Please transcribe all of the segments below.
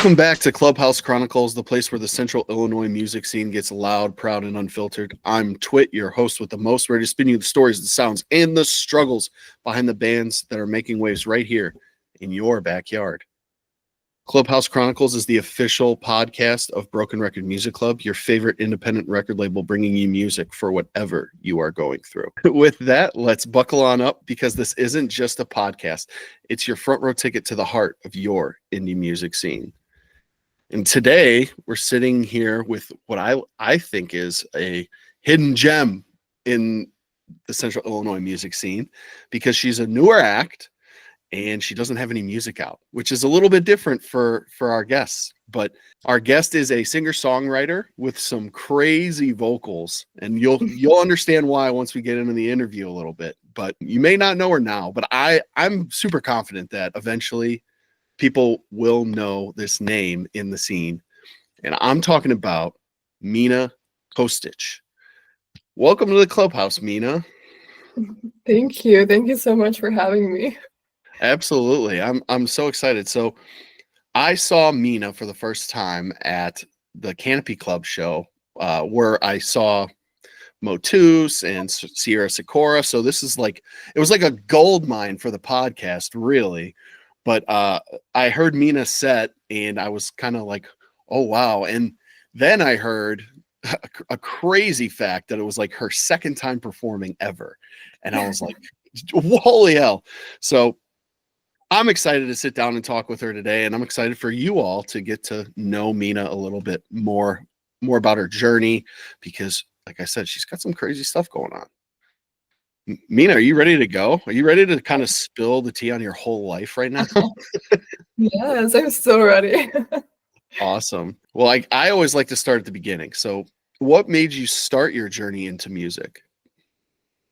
Welcome back to Clubhouse Chronicles, the place where the Central Illinois music scene gets loud, proud, and unfiltered. I'm Twitt, your host with the most, ready to spin you the stories, the sounds, and the struggles behind the bands that are making waves right here in your backyard. Clubhouse Chronicles is the official podcast of Broken Record Music Club, your favorite independent record label bringing you music for whatever you are going through. With that, let's buckle on up because this isn't just a podcast. It's your front row ticket to the heart of your indie music scene. And today we're sitting here with what I think is a hidden gem in the Central Illinois music scene because she's a newer act and she doesn't have any music out, which is a little bit different for our guests. But our guest is a singer-songwriter with some crazy vocals, and you'll understand why once we get into the interview a little bit. But you may not know her now, but I'm super confident that eventually people will know this name in the scene. And I'm talking about Mina Kostic. Welcome to the Clubhouse, Mina. Thank you. Thank you so much for having me. Absolutely. I'm so excited. So I saw Mina for the first time at the Canopy Club show where I saw Motus and Sierra Sikora. So this is like, it was like a gold mine for the podcast, really. But I heard Mina set and I was kind of like, oh, wow. And then I heard a crazy fact that it was like her second time performing ever. And I was like, holy hell. So I'm excited to sit down and talk with her today. And I'm excited for you all to get to know Mina a little bit more about her journey, because like I said, she's got some crazy stuff going on. Mina, are you ready to go? Are you ready to kind of spill the tea on your whole life right now? Yes, I'm so ready. Awesome. Well, I always like to start at the beginning. So what made you start your journey into music?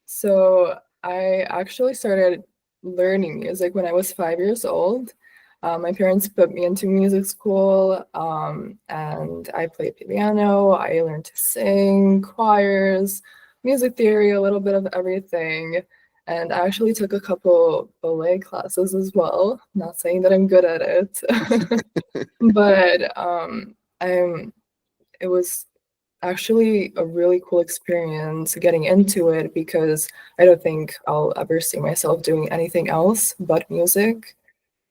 So I actually started learning music when I was 5 years old. My parents put me into music school, and I played piano. I learned to sing, choirs, music theory, a little bit of everything. And I actually took a couple ballet classes as well. Not saying that I'm good at it, but it was actually a really cool experience getting into it because I don't think I'll ever see myself doing anything else but music.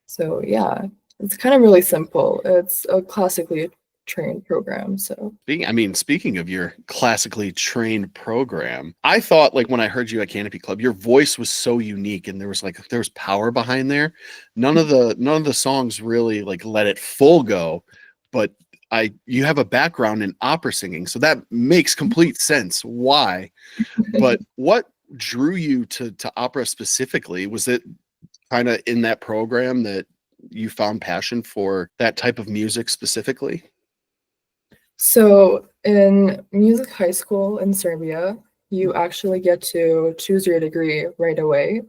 So yeah, it's kind of really simple. It's a classically trained program. So speaking of your classically trained program, I thought, like, when I heard you at Canopy Club, your voice was so unique and there was power behind there. None of the songs really like let it full go, but you have a background in opera singing, so that makes complete sense why. But what drew you to opera specifically? Was it kind of in that program that you found passion for that type of music specifically? So in music high school in Serbia, you actually get to choose your degree right away.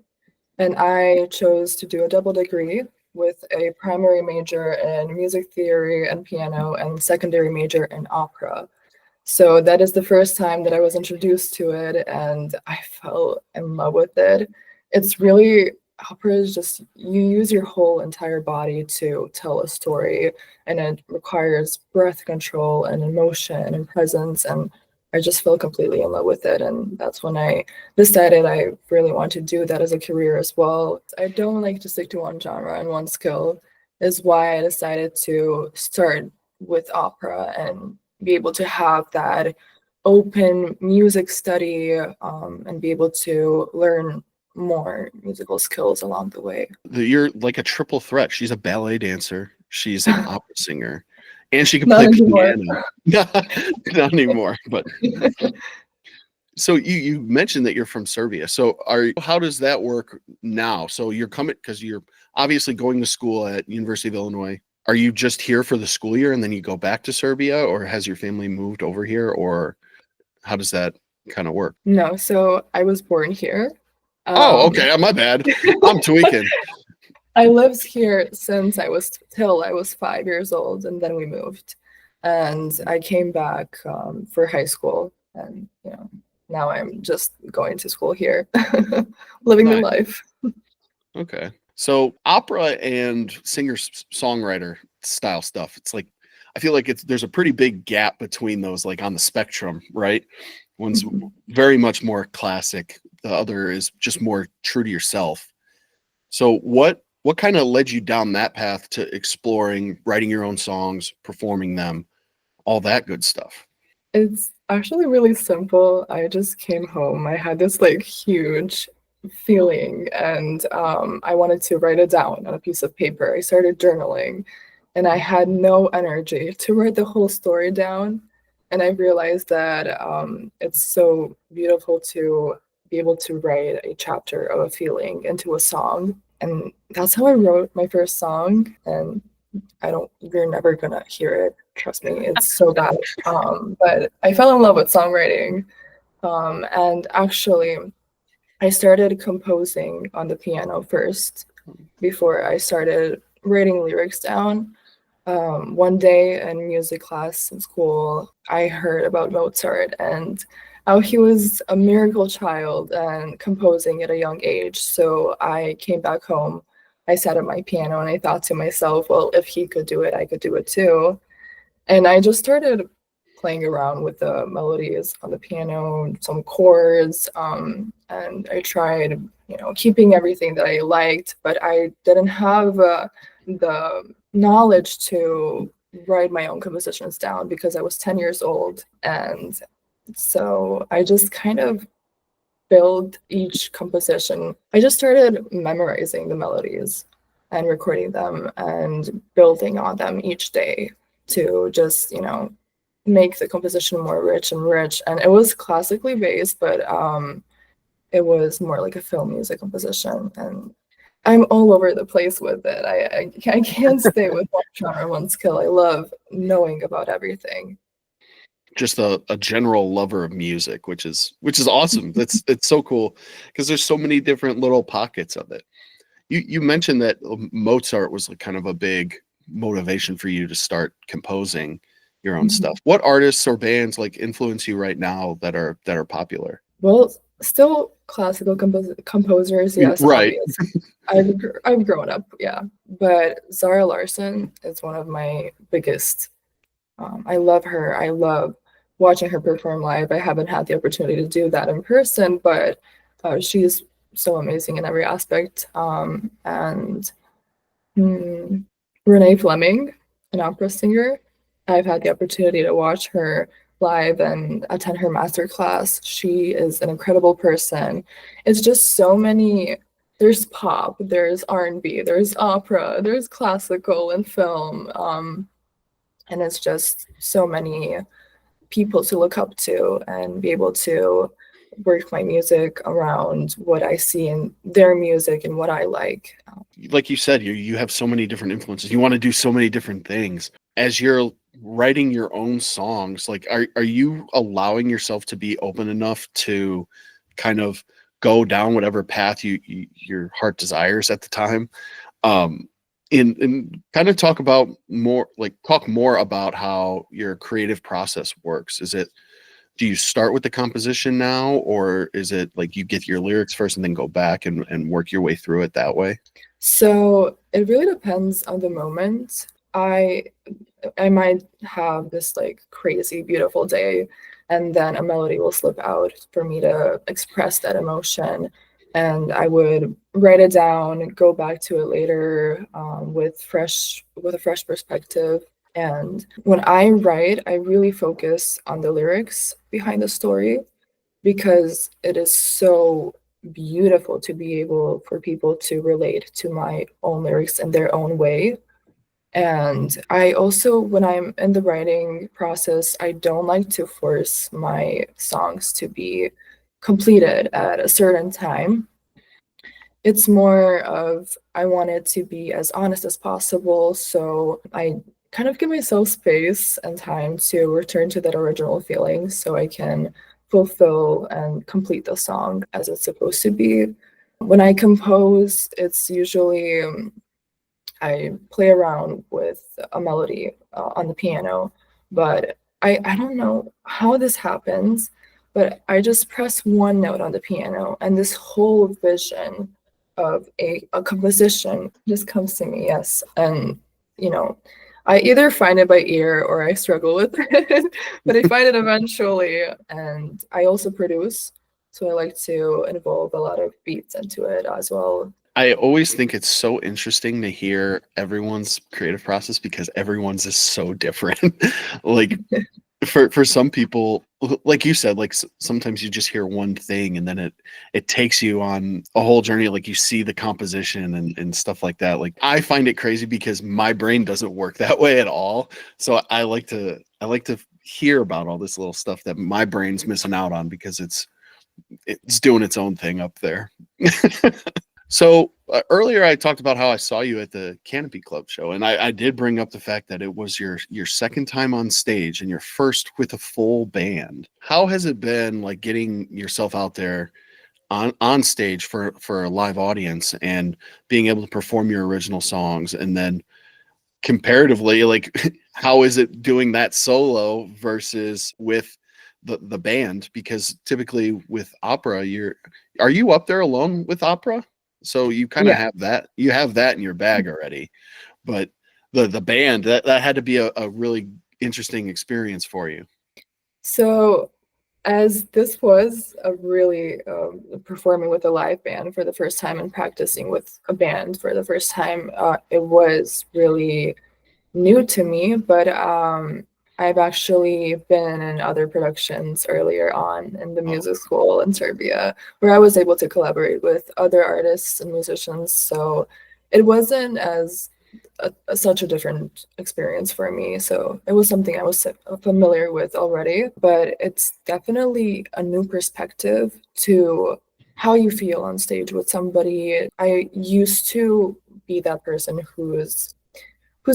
And I chose to do a double degree with a primary major in music theory and piano and secondary major in opera. So that is the first time that I was introduced to it and I fell in love with it. It's really, opera is just, you use your whole entire body to tell a story, and it requires breath control and emotion and presence, and I just fell completely in love with it. And that's when I decided I really want to do that as a career as well. I don't like to stick to one genre and one skill, is why I decided to start with opera and be able to have that open music study and be able to learn more musical skills along the way. You're like a triple threat. She's a ballet dancer, she's an opera singer, and she can Not play anymore. piano. Not anymore, but so you mentioned that you're from Serbia. So how does that work now? So you're coming because you're obviously going to school at University of Illinois. Are you just here for the school year and then you go back to Serbia, or has your family moved over here, or how does that kind of work? No, so I was born here. Oh, okay. My bad. I'm tweaking. I lived here since I was 5 years old, and then we moved. And I came back for high school, and now I'm just going to school here, living the life. Okay. So opera and singer-songwriter, style stuff. It's like, I feel like there's a pretty big gap between those, like on the spectrum, right? One's very much more classic. The other is just more true to yourself. So what kind of led you down that path to exploring writing your own songs, performing them, all that good stuff? It's actually really simple. I just came home. I had this like huge feeling and I wanted to write it down on a piece of paper. I started journaling and I had no energy to write the whole story down. And I realized that it's so beautiful to be able to write a chapter of a feeling into a song. And that's how I wrote my first song. And you're never gonna hear it. Trust me, it's so bad. But I fell in love with songwriting. And actually, I started composing on the piano first before I started writing lyrics down. One day in music class in school, I heard about Mozart and how he was a miracle child and composing at a young age. So I came back home, I sat at my piano and I thought to myself, well, if he could do it, I could do it too. And I just started playing around with the melodies on the piano, some chords, and I tried, keeping everything that I liked, but I didn't have the knowledge to write my own compositions down because I was 10 years old. And so I just kind of build each composition. I just started memorizing the melodies and recording them and building on them each day to just, make the composition more rich and rich. And it was classically based, but it was more like a film music composition. And I'm all over the place with it. I can't stay with one genre, one skill. I love knowing about everything. Just a general lover of music, which is awesome. It's so cool because there's so many different little pockets of it. You mentioned that Mozart was like kind of a big motivation for you to start composing your own stuff. What artists or bands like influence you right now that are popular? Well, still classical composers, yes, Right. obvious. I've grown up, yeah. But Zara Larsson is one of my biggest. I love her. I love watching her perform live. I haven't had the opportunity to do that in person, but she's so amazing in every aspect. And Renee Fleming, an opera singer. I've had the opportunity to watch her live and attend her masterclass. She is an incredible person. It's just so many. There's pop, there's R&B, there's opera, there's classical and film, and it's just so many people to look up to and be able to work my music around what I see in their music and what I like. Like you said, you have so many different influences. You want to do so many different things. As you're writing your own songs, like are you allowing yourself to be open enough to kind of go down whatever path your heart desires at the time? And kind of talk more about how your creative process works. Do you start with the composition now, or is it like you get your lyrics first and then go back and work your way through it that way? So it really depends on the moment. I might have this like crazy beautiful day and then a melody will slip out for me to express that emotion, and I would write it down, go back to it later with a fresh perspective. And when I write, I really focus on the lyrics behind the story because it is so beautiful to be able for people to relate to my own lyrics in their own way. And I also, when I'm in the writing process, I don't like to force my songs to be completed at a certain time. It's more of I want it to be as honest as possible. So I kind of give myself space and time to return to that original feeling so I can fulfill and complete the song as it's supposed to be. When I compose, it's usually I play around with a melody on the piano, but I don't know how this happens, but I just press one note on the piano and this whole vision of a composition just comes to me, yes. And, I either find it by ear or I struggle with it, but I find it eventually. And I also produce, so I like to involve a lot of beats into it as well. I always think it's so interesting to hear everyone's creative process because everyone's is so different. Like for some people, like you said, like sometimes you just hear one thing and then it takes you on a whole journey. Like you see the composition and stuff like that. Like I find it crazy because my brain doesn't work that way at all. So I like to hear about all this little stuff that my brain's missing out on because it's doing its own thing up there. So earlier I talked about how I saw you at the Canopy Club show, and I did bring up the fact that it was your second time on stage and your first with a full band. How has it been like getting yourself out there on stage for a live audience and being able to perform your original songs, and then comparatively, like how is it doing that solo versus with the band? Because typically with opera, are you up there alone with opera? So you kind of Yeah. have that in your bag already. But the band, that had to be a really interesting experience for you. So as this was a really performing with a live band for the first time and practicing with a band for the first time, it was really new to me, but I've actually been in other productions earlier on in the Oh, music school in Serbia where I was able to collaborate with other artists and musicians. So it wasn't as such a different experience for me. So it was something I was familiar with already, but it's definitely a new perspective to how you feel on stage with somebody. I used to be that person who's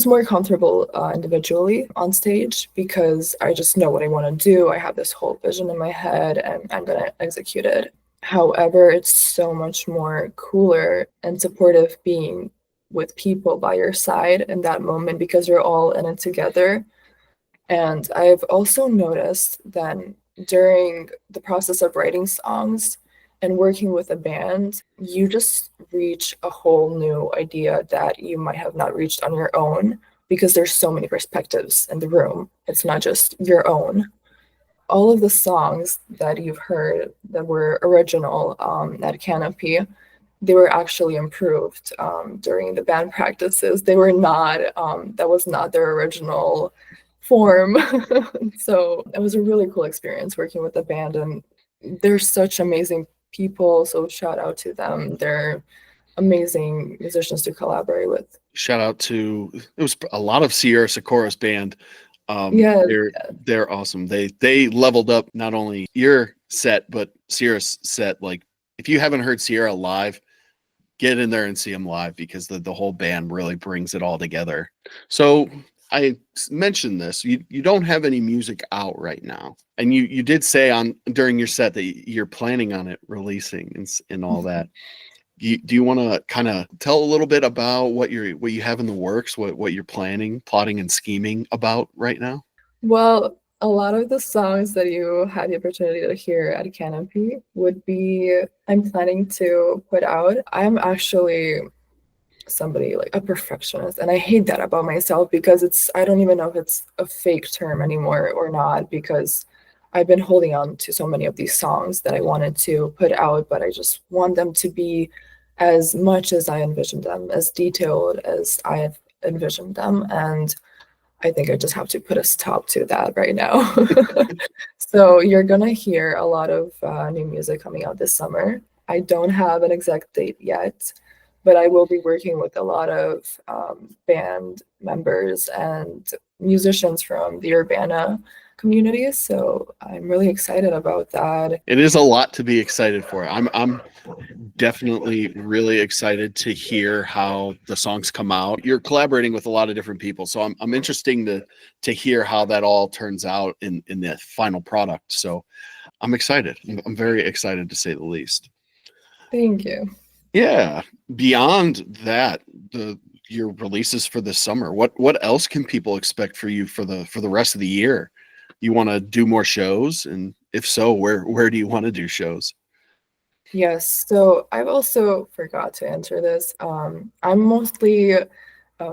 more comfortable individually on stage because I just know what I want to do. I have this whole vision in my head and I'm going to execute it. However, it's so much more cooler and supportive being with people by your side in that moment because you're all in it together. And I've also noticed that during the process of writing songs and working with a band, you just reach a whole new idea that you might have not reached on your own because there's so many perspectives in the room. It's not just your own. All of the songs that you've heard that were original at Canopy, they were actually improved during the band practices. They were not, that was not their original form. So it was a really cool experience working with the band, and they're such amazing people. So shout out to them. They're amazing musicians to collaborate with. shout out to it was a lot of Sierra Sakura's band. Yeah, They're awesome. They leveled up not only your set but Sierra's set. Like if you haven't heard Sierra live, get in there and see them live because the whole band really brings it all together. So I mentioned this. You don't have any music out right now, and you did say on during your set that you're planning on it releasing and all that. Do you want to kind of tell a little bit about what you have in the works, what you're planning, plotting, and scheming about right now? well, a lot of the songs that you had the opportunity to hear at Canopy would be I'm planning to put out. I'm actually somebody like a perfectionist, and I hate that about myself because I don't even know if it's a fake term anymore or not, because I've been holding on to so many of these songs that I wanted to put out, but I just want them to be as much as I envisioned them, as detailed as I have envisioned them. And I think I just have to put a stop to that right now. So you're gonna hear a lot of new music coming out this summer. I don't have an exact date yet, but I will be working with a lot of band members and musicians from the Urbana community. So I'm really excited about that. It is a lot to be excited for. I'm definitely really excited to hear how the songs come out. You're collaborating with a lot of different people, so I'm interesting to hear how that all turns out in the final product. So I'm excited. I'm very excited to say the least. Thank you. Yeah. Beyond that, your releases for the summer. What else can people expect for you for the rest of the year? You want to do more shows, and if so, where do you want to do shows? Yes, so I've also forgot to answer this. I'm mostly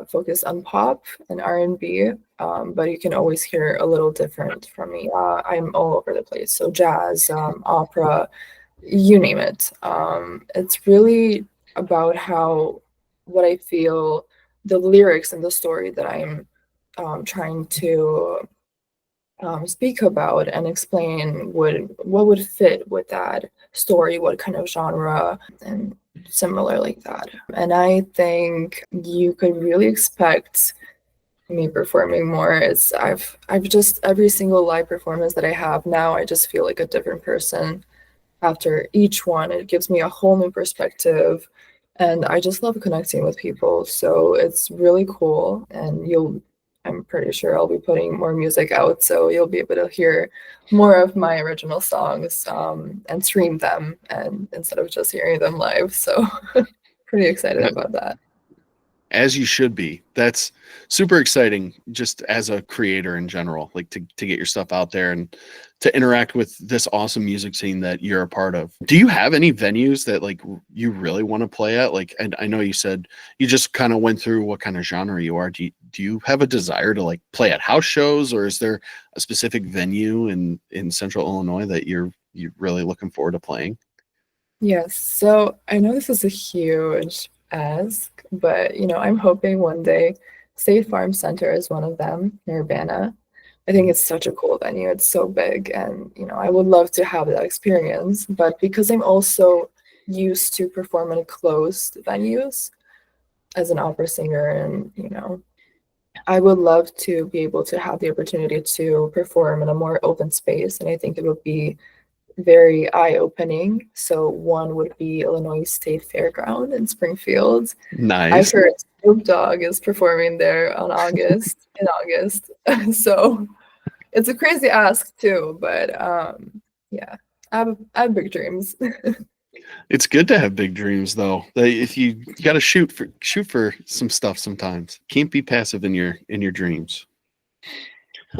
focus on pop and R&B, but you can always hear a little different from me. I'm all over the place, so jazz, opera, you name it. It's really about how what I feel, the lyrics and the story that I'm trying to speak about and explain what would fit with that story, what kind of genre, and similar like that. And I think you could really expect me performing more. I've just every single live performance that I have now, I just feel like a different person after each one. It gives me a whole new perspective. And I just love connecting with people. So it's really cool. And I'm pretty sure I'll be putting more music out. So you'll be able to hear more of my original songs and stream them and instead of just hearing them live. So pretty excited about that. As you should be. That's super exciting just as a creator in general, like to get your stuff out there and to interact with this awesome music scene that you're a part of. Do you have any venues that like you really want to play at? Like, and I know you said you just kind of went through what kind of genre you are. Do you have a desire to like play at house shows, or is there a specific venue in Central Illinois that you're really looking forward to playing? Yes, so I know this is a huge ask, but I'm hoping one day State Farm Center is one of them in Urbana. I think it's such a cool venue. It's so big, and I would love to have that experience. But because I'm also used to perform in closed venues as an opera singer, and I would love to be able to have the opportunity to perform in a more open space, and I think it would be very eye-opening. So one would be Illinois State Fairground in Springfield. I've Nice. heard Snoop Dogg is performing there in August. So it's a crazy ask too, but yeah, I have big dreams. It's good to have big dreams, though. If you got to shoot for some stuff sometimes. Can't be passive in your dreams.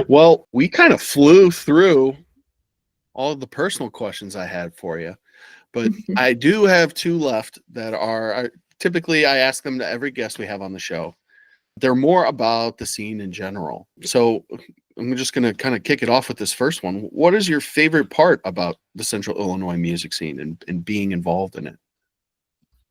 Well, we kind of flew through all of the personal questions I had for you, but I do have two left that are typically I ask them to every guest we have on the show. They're more about the scene in general. So I'm just going to kind of kick it off with this first one. What is your favorite part about the Central Illinois music scene and being involved in it?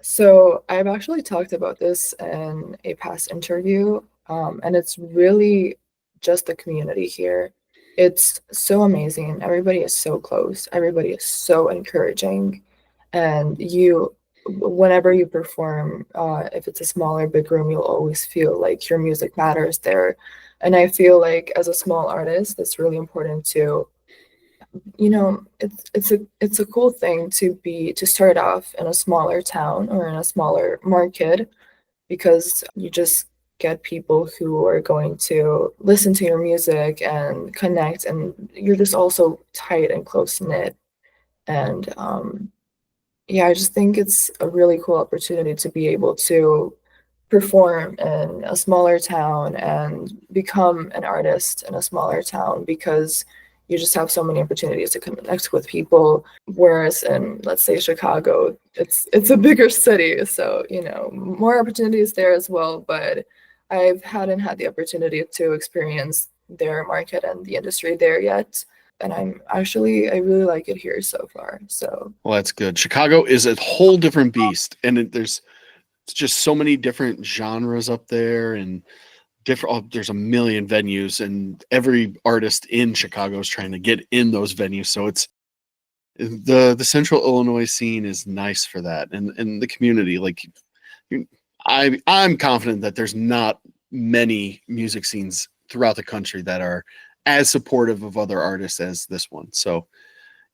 So I've actually talked about this in a past interview, and it's really just the community here. It's so amazing. Everybody is so close. Everybody is so encouraging, and whenever you perform, if it's a small or big room, you'll always feel like your music matters there. And I feel like as a small artist, it's really important to it's a cool thing to start off in a smaller town or in a smaller market because you just get people who are going to listen to your music and connect, and you're just also tight and close knit. And yeah, I just think it's a really cool opportunity to be able to perform in a smaller town and become an artist in a smaller town because you just have so many opportunities to connect with people. Whereas in, let's say, Chicago, it's a bigger city, so more opportunities there as well. But I hadn't had the opportunity to experience their market and the industry there yet. And I really like it here so far. So Well, that's good. Chicago is a whole different beast, and there's just so many different genres up there, and there's a million venues, and every artist in Chicago is trying to get in those venues. So it's the Central Illinois scene is nice for that, and the community. Like, I'm confident that there's not many music scenes throughout the country that are as supportive of other artists as this one. So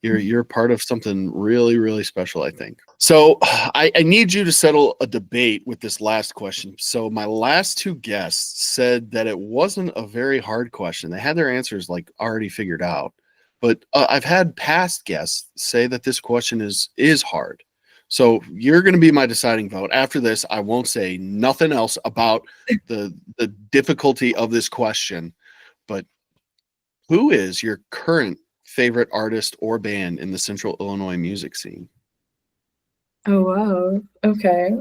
you're part of something really, really special, I think. So I need you to settle a debate with this last question. So my last two guests said that it wasn't a very hard question. They had their answers like already figured out. But I've had past guests say that this question is hard. So you're going to be my deciding vote. After this, I won't say nothing else about the difficulty of this question. But who is your current favorite artist or band in the Central Illinois music scene? oh wow, okay.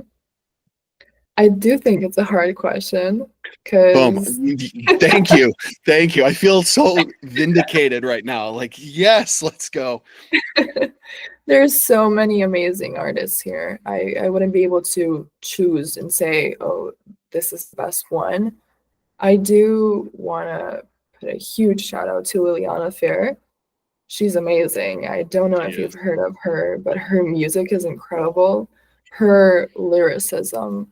I do think it's a hard question Boom. because Thank you. Thank you. I feel so vindicated right now. Like, yes, let's go. there's so many amazing artists here. I wouldn't be able to choose and say, oh, this is the best one. I do want to put a huge shout out to Liliana Fair. She's amazing. I don't know She if you've is. heard of her, but her music is incredible. Her lyricism,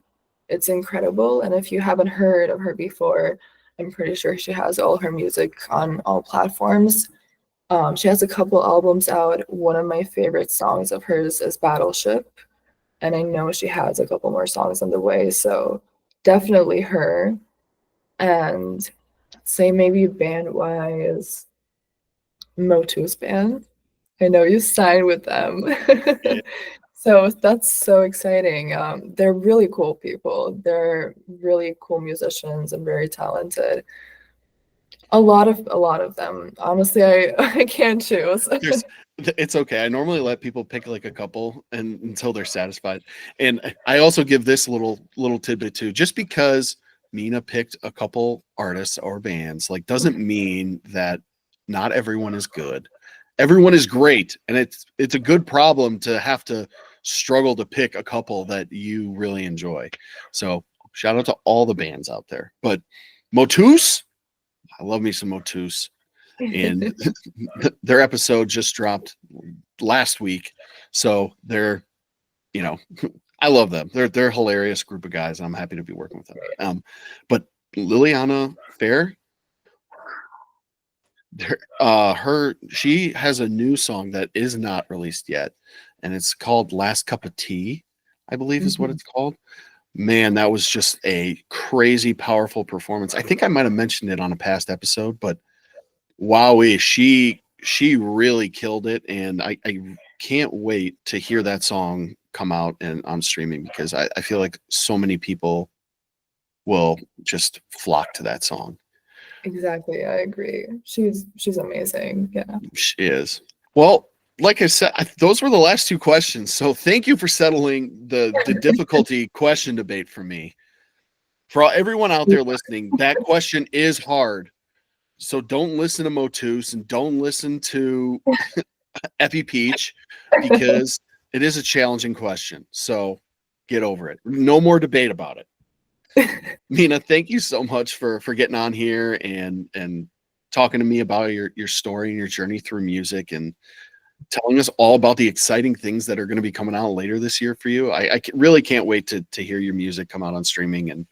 it's incredible. And if you haven't heard of her before, I'm pretty sure she has all her music on all platforms. She has a couple albums out. One of my favorite songs of hers is Battleship, and I know she has a couple more songs on the way. So definitely her. And say maybe band wise, Motu's band. I know you signed with them. Yeah. So that's so exciting. They're really cool people. They're really cool musicians and very talented. A lot of them. Honestly, I can't choose. It's okay. I normally let people pick like a couple and until they're satisfied. And I also give this little tidbit too. Just because Mina picked a couple artists or bands, like doesn't mean that not everyone is good. Everyone is great, and it's a good problem to have to struggle to pick a couple that you really enjoy. So shout out to all the bands out there. But Motus, I love me some Motus. And their episode just dropped last week. So they're, you know, I love them. They're a hilarious group of guys. And I'm happy to be working with them. But Liliana Fair, she has a new song that is not released yet, and it's called Last Cup of Tea, I believe is what Mhm. it's called. Man, that was just a crazy powerful performance. I think I might have mentioned it on a past episode, but wowee, she really killed it, and I can't wait to hear that song come out and on streaming because I feel like so many people will just flock to that song. Exactly, I agree. She's amazing. Yeah. She is. Well, like I said, those were the last two questions. So thank you for settling the difficulty question debate for me. For everyone out there listening, that question is hard. So don't listen to Motus and don't listen to Epi Peach because it is a challenging question. So get over it. No more debate about it. Mina, thank you so much for getting on here and talking to me about your story and your journey through music and telling us all about the exciting things that are going to be coming out later this year for you. I really can't wait to hear your music come out on streaming and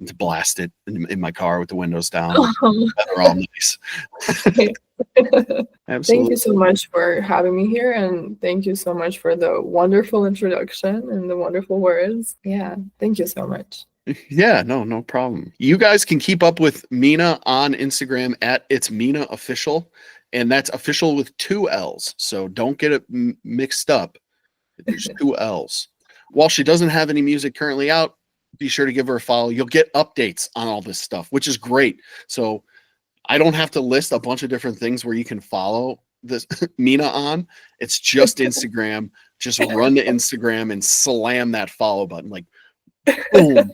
to blast it in my car with the windows down and they're all nice. Thank you Absolutely. so much for having me here, and thank you so much for the wonderful introduction and the wonderful words. Yeah, thank you so much. Yeah, no problem. You guys can keep up with Mina on Instagram at It's Mina Official, and that's official with two L's. So don't get it mixed up. There's two L's. While she doesn't have any music currently out, be sure to give her a follow. You'll get updates on all this stuff, which is great. So I don't have to list a bunch of different things where you can follow this Mina on. It's just Instagram. Just run to Instagram and slam that follow button. Like boom.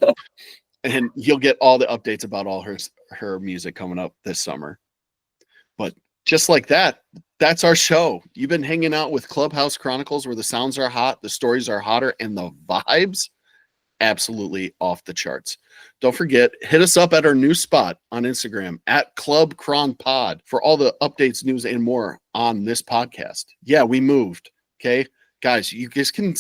And you'll get all the updates about all her music coming up this summer. But just like that, that's our show. You've been hanging out with Clubhouse Chronicles, where the sounds are hot, the stories are hotter, and the vibes absolutely off the charts. Don't forget, hit us up at our new spot on Instagram at Club Chron Pod for all the updates, news, and more on this podcast. Yeah, we moved. Okay, guys, you guys can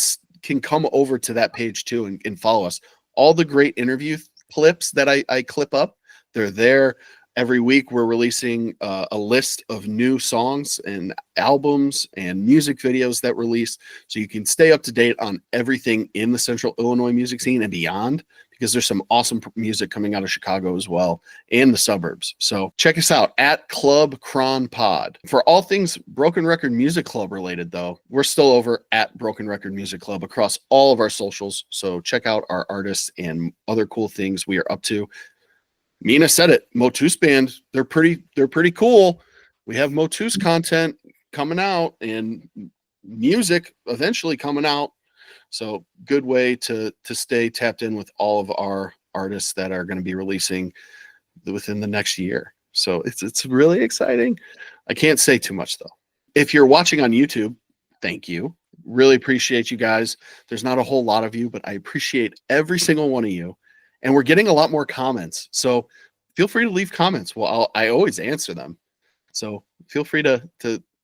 come over to that page too and follow us. All the great interview clips that I clip up, they're there. Every week we're releasing a list of new songs and albums and music videos that release, so you can stay up to date on everything in the Central Illinois music scene and beyond, because there's some awesome music coming out of Chicago as well and the suburbs. So check us out at Club Chron Pod. For all things Broken Record Music Club related, though, we're still over at Broken Record Music Club across all of our socials. So check out our artists and other cool things we are up to. Mina said it. Motus band, they're pretty cool. We have Motus content coming out and music eventually coming out. So good way to stay tapped in with all of our artists that are going to be releasing within the next year. So it's really exciting. I can't say too much though. If you're watching on YouTube, thank you. Really appreciate you guys. There's not a whole lot of you, but I appreciate every single one of you. And we're getting a lot more comments. So feel free to leave comments. Well, I always answer them. So feel free to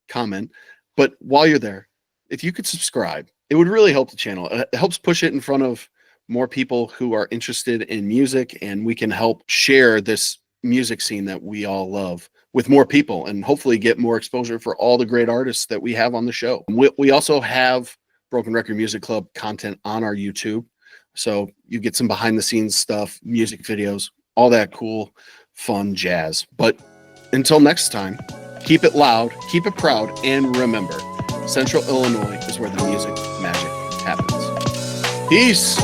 comment. But while you're there, if you could subscribe, it would really help the channel. It helps push it in front of more people who are interested in music, and we can help share this music scene that we all love with more people and hopefully get more exposure for all the great artists that we have on the show. We also have Broken Record Music Club content on our YouTube. So you get some behind the scenes stuff, music videos, all that cool, fun jazz. But until next time, keep it loud, keep it proud, and remember, Central Illinois is where the music magic happens. Peace.